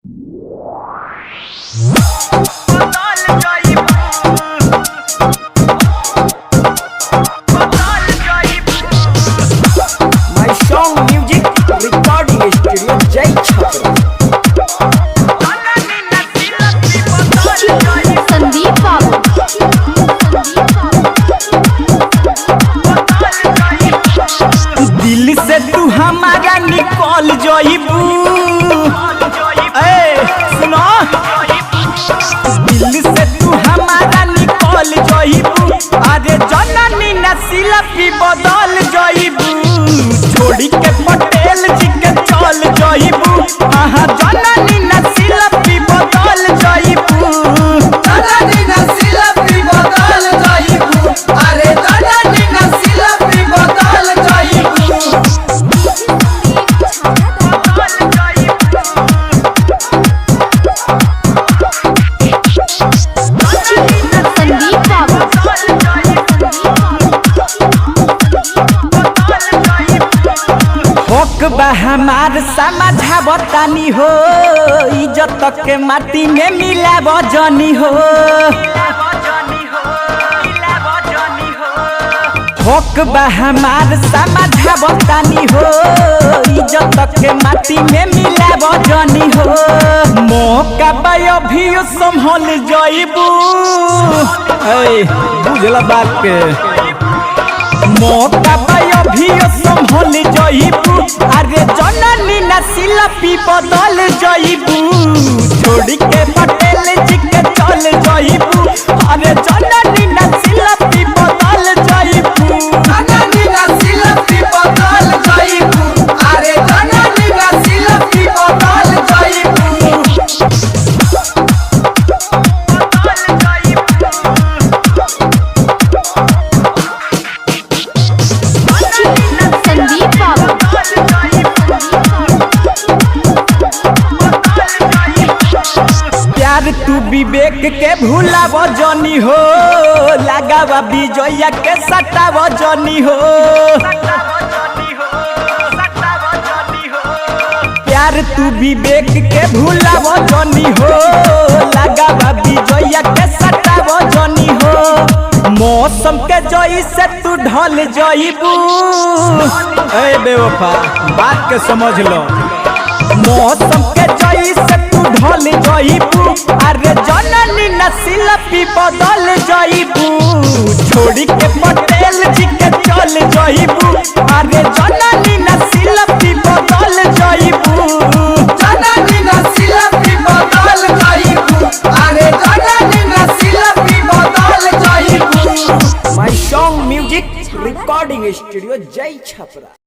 My song music recording studio Jai Chhapra. Sandeep बाबू दिल से तू हमारा निकल जाइबू। सुनो, दिल से तू हमारा निकल जाइबू। अरे जननी नस्ल भी बदल जाइबू। छोड़ी के पटेल जी के चल जाइबू। हाँ, जननी नस्ल भी बदल जाइबू। जननी नस्ल भी बदल जाइबू। अरे जननी नस्ल भी बदल जाइबू। संदीप बाबू होक बा हमार समझावतानी हो। इज्जत के माटी में मिलाव जनी हो। होक बा हमार समझावतानी हो। इज्जत के माटी में मिलाव जनी हो। मौका पायो भी संभल जाइबू। बुझला बात के मौका पायो भी संभल जाइबू। अरे जननी नस्ल भी बदल जाइबू। छोड़ी के पटेल जी के चल जाइबू। अरे जननी नस्ल भी बदल जाइबू। जननी नस्ल भी बदल जाइबू। अरे जननी नस्ल भी बदल जाइबू। संदीप बाबू प्यार तू विवेक के भूलाव जनी हो। लगाव विजया के सटाव जनी हो। प्यार तू विवेक के भूलाव जनी हो। लगाव विजया के सटाव जनी हो। मौसम के जई से तू ढल जाइबू। ए बेवफा, बात के समझ लो। मौसम के जई से तू ढल जाइबू। अरे जननी नस्ल भी बदल जाइबू। छोड़ी के पटेल जी के चल जाइबू। अरे जननी नस्ल भी बदल जाइबू। जननी नस्ल भी बदल जाइबू। अरे जननी नस्ल भी बदल जाइबू। My song music recording studio Jai Chhapra.